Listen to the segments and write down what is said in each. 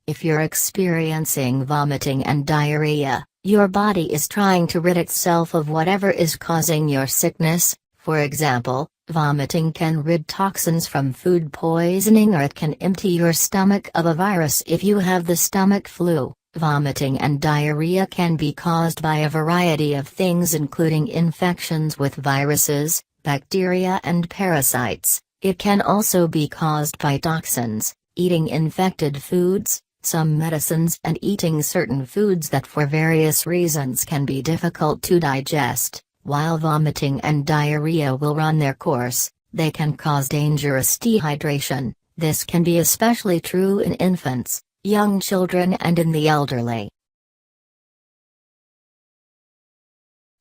If you're experiencing vomiting and diarrhea, your body is trying to rid itself of whatever is causing your sickness. For example, vomiting can rid toxins from food poisoning, or it can empty your stomach of a virus if you have the stomach flu. Vomiting and diarrhea can be caused by a variety of things, including infections with viruses, bacteria and parasites. It can also be caused by toxins, eating infected foods, some medicines, and eating certain foods that for various reasons can be difficult to digest. While vomiting and diarrhea will run their course, they can cause dangerous dehydration. This can be especially true in infants, young children, and in the elderly.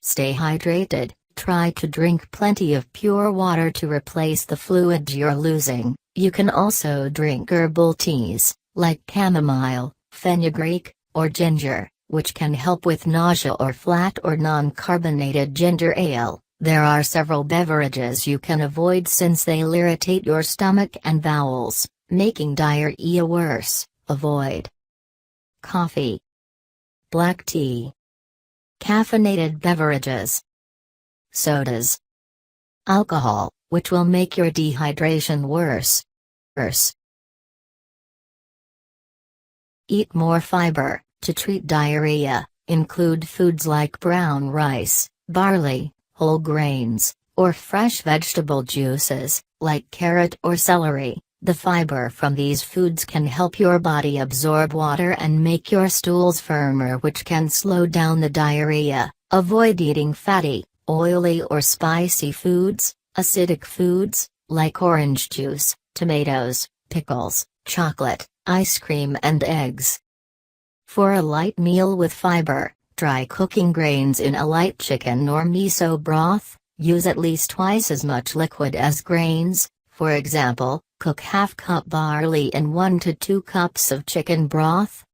Stay hydrated. Try to drink plenty of pure water to replace the fluid you're losing. You can also drink herbal teas, like chamomile, fenugreek, or ginger, which can help with nausea, or flat or non-carbonated ginger ale. There are several beverages you can avoid since they'll irritate your stomach and bowels, making diarrhea worse. Avoid coffee, black tea, caffeinated beverages, sodas, alcohol, which will make your dehydration worse. Eat more fiber. To treat diarrhea, include foods like brown rice, barley, whole grains, or fresh vegetable juices, like carrot or celery. The fiber from these foods can help your body absorb water and make your stools firmer, which can slow down the diarrhea. Avoid eating fatty, oily, or spicy foods. Acidic foods, like orange juice, tomatoes, pickles, chocolate, ice cream, and eggs. For a light meal with fiber, try cooking grains in a light chicken or miso broth. Use at least twice as much liquid as grains. For example, cook half cup barley in 1 to 2 cups of chicken broth.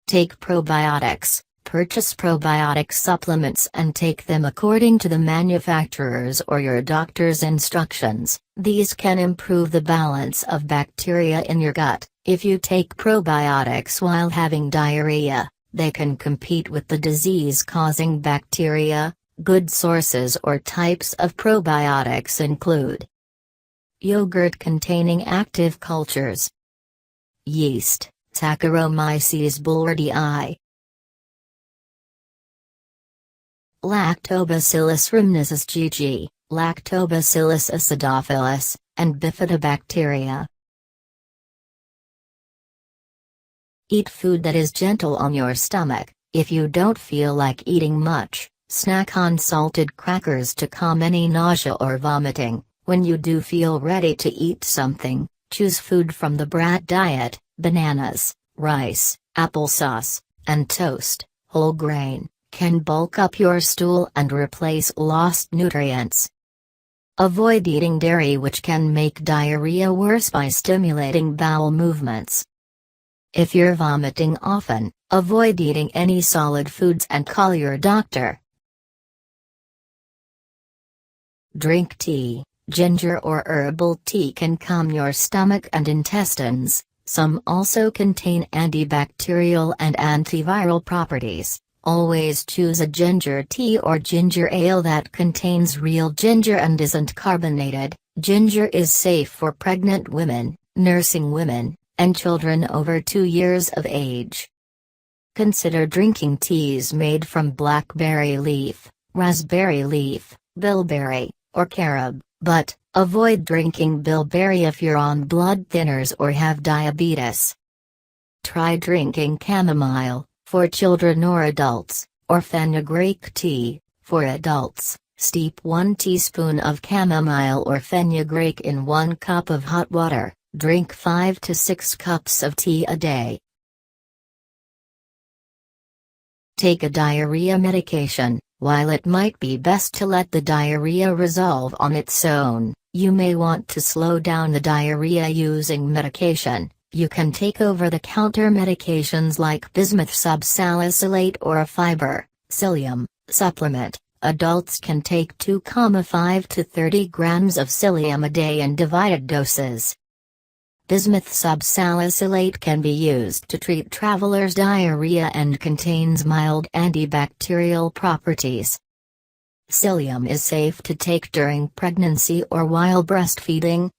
Take probiotics. Purchase probiotic supplements and take them according to the manufacturer's or your doctor's instructions. These can improve the balance of bacteria in your gut. If you take probiotics while having diarrhea, they can compete with the disease-causing bacteria. Good sources or types of probiotics include yogurt containing active cultures, yeast, Saccharomyces boulardii, Lactobacillus rhamnosus GG, Lactobacillus acidophilus, and bifidobacteria. Eat food that is gentle on your stomach. If you don't feel like eating much, snack on salted crackers to calm any nausea or vomiting. When you do feel ready to eat something, choose food from the brat diet: bananas, rice, applesauce, and toast. Whole grain can bulk up your stool and replace lost nutrients. Avoid eating dairy, which can make diarrhea worse by stimulating bowel movements. If you're vomiting often, avoid eating any solid foods and call your doctor. Drink tea. Ginger or herbal tea can calm your stomach and intestines. Some also contain antibacterial and antiviral properties. Always choose a ginger tea or ginger ale that contains real ginger and isn't carbonated. Ginger is safe for pregnant women, nursing women, and children over 2 years of age. Consider drinking teas made from blackberry leaf, raspberry leaf, bilberry, or carob, but avoid drinking bilberry if you're on blood thinners or have diabetes. Try drinking chamomile, for children or adults, or fenugreek tea, for adults. Steep 1 teaspoon of chamomile or fenugreek in 1 cup of hot water. Drink 5 to 6 cups of tea a day. Take a diarrhea medication. While it might be best to let the diarrhea resolve on its own, you may want to slow down the diarrhea using medication. You can take over-the-counter medications like bismuth subsalicylate or a fiber, psyllium, supplement. Adults can take 2,5 to 30 grams of psyllium a day in divided doses. Bismuth subsalicylate can be used to treat travelers' diarrhea and contains mild antibacterial properties. Psyllium is safe to take during pregnancy or while breastfeeding.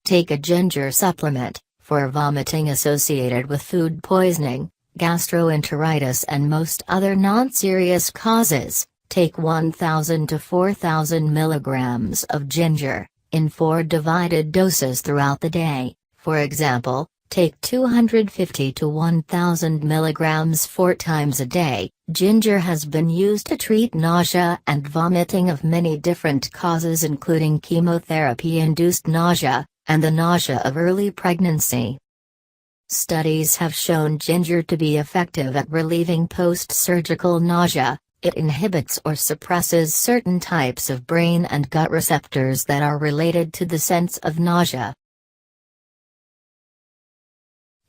Take a ginger supplement for vomiting associated with food poisoning, gastroenteritis and most other non-serious causes. Take 1,000 to 4,000 milligrams of ginger, in 4 divided doses throughout the day. For example, take 250 to 1,000 milligrams 4 times a day. Ginger has been used to treat nausea and vomiting of many different causes including chemotherapy-induced nausea, and the nausea of early pregnancy. Studies have shown ginger to be effective at relieving post-surgical nausea. It inhibits or suppresses certain types of brain and gut receptors that are related to the sense of nausea.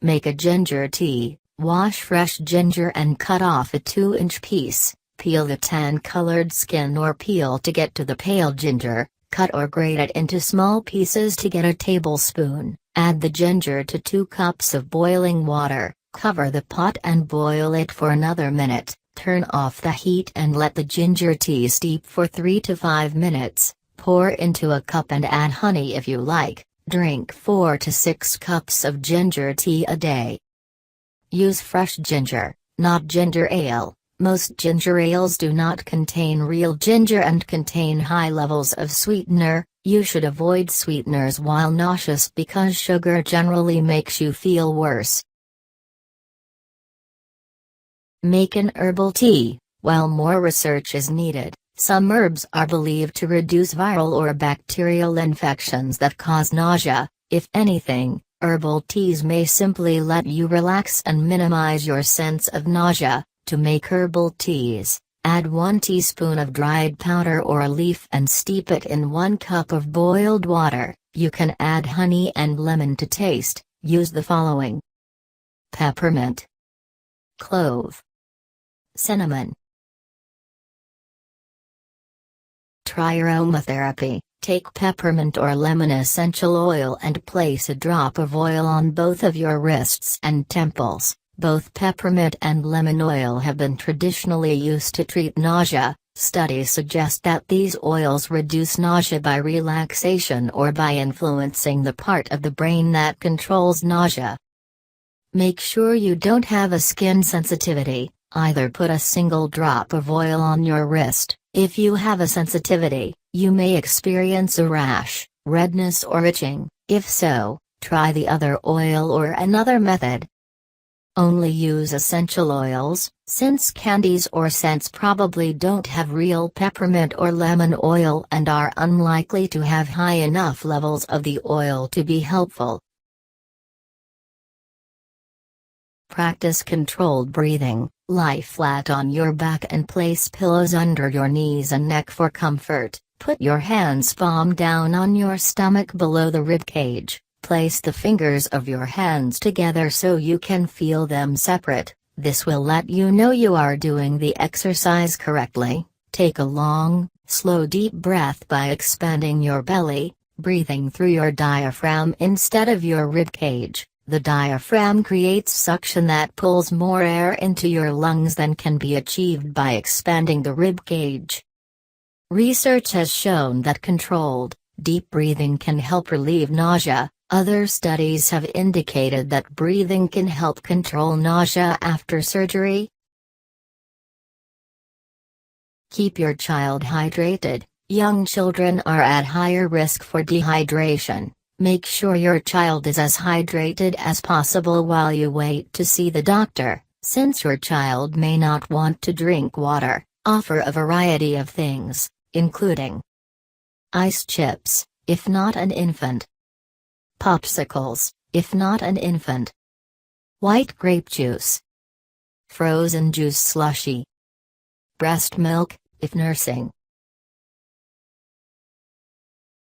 Make a ginger tea. Wash fresh ginger and cut off a 2-inch piece. Peel the tan-colored skin or peel to get to the pale ginger. Cut or grate it into small pieces to get a tablespoon. Add the ginger to 2 cups of boiling water. Cover the pot and boil it for another minute. Turn off the heat and let the ginger tea steep for 3 to 5 minutes. Pour into a cup and add honey if you like. Drink 4 to 6 cups of ginger tea a day. Use fresh ginger, not ginger ale. Most ginger ales do not contain real ginger and contain high levels of sweetener. You should avoid sweeteners while nauseous because sugar generally makes you feel worse. Make an herbal tea. While more research is needed, some herbs are believed to reduce viral or bacterial infections that cause nausea. If anything, herbal teas may simply let you relax and minimize your sense of nausea. To make herbal teas, add 1 teaspoon of dried powder or a leaf and steep it in 1 cup of boiled water. You can add honey and lemon to taste. Use the following: peppermint, clove, cinnamon. Try aromatherapy. Take peppermint or lemon essential oil and place a drop of oil on both of your wrists and temples. Both peppermint and lemon oil have been traditionally used to treat nausea. Studies suggest that these oils reduce nausea by relaxation or by influencing the part of the brain that controls nausea. Make sure you don't have a skin sensitivity. Either put a single drop of oil on your wrist. If you have a sensitivity, you may experience a rash, redness or itching. If so, try the other oil or another method. Only use essential oils, since candies or scents probably don't have real peppermint or lemon oil and are unlikely to have high enough levels of the oil to be helpful. Practice controlled breathing. Lie flat on your back and place pillows under your knees and neck for comfort. Put your hands palm down on your stomach below the rib cage. Place the fingers of your hands together so you can feel them separate. This will let you know you are doing the exercise correctly. Take a long, slow deep breath by expanding your belly, breathing through your diaphragm instead of your rib cage. The diaphragm creates suction that pulls more air into your lungs than can be achieved by expanding the rib cage. Research has shown that controlled, deep breathing can help relieve nausea. Other studies have indicated that breathing can help control nausea after surgery. Keep your child hydrated. Young children are at higher risk for dehydration. Make sure your child is as hydrated as possible while you wait to see the doctor. Since your child may not want to drink water, offer a variety of things, including ice chips, if not an infant. Popsicles, if not an infant. White grape juice. Frozen juice slushy. Breast milk, if nursing.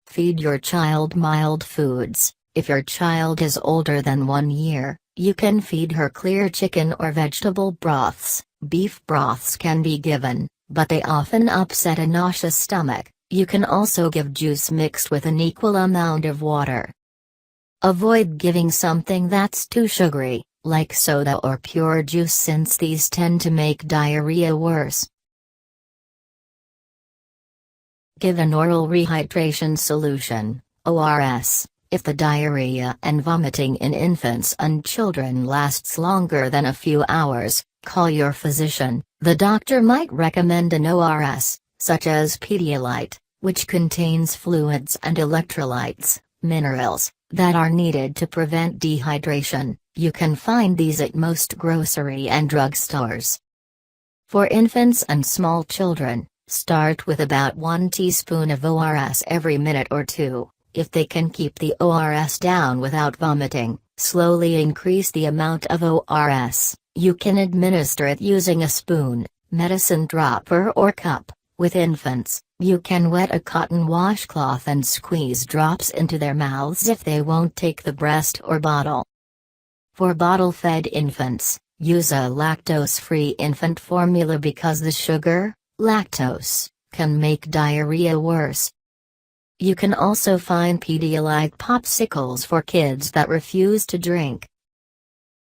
Feed your child mild foods. If your child is older than 1 year, you can feed her clear chicken or vegetable broths. Beef broths can be given, but they often upset a nauseous stomach. You can also give juice mixed with an equal amount of water. Avoid giving something that's too sugary, like soda or pure juice, since these tend to make diarrhea worse. Give an oral rehydration solution, ORS, if the diarrhea and vomiting in infants and children lasts longer than a few hours. Call your physician. The doctor might recommend an ORS, such as Pedialyte, which contains fluids and electrolytes, minerals, that are needed to prevent dehydration. You can find these at most grocery and drug stores. For infants and small children, start with about 1 teaspoon of ORS every minute or two. If they can keep the ORS down without vomiting, slowly increase the amount of ORS. You can administer it using a spoon, medicine dropper or cup. With infants, you can wet a cotton washcloth and squeeze drops into their mouths if they won't take the breast or bottle. For bottle-fed infants, use a lactose-free infant formula because the sugar, lactose, can make diarrhea worse. You can also find Pedialyte popsicles for kids that refuse to drink.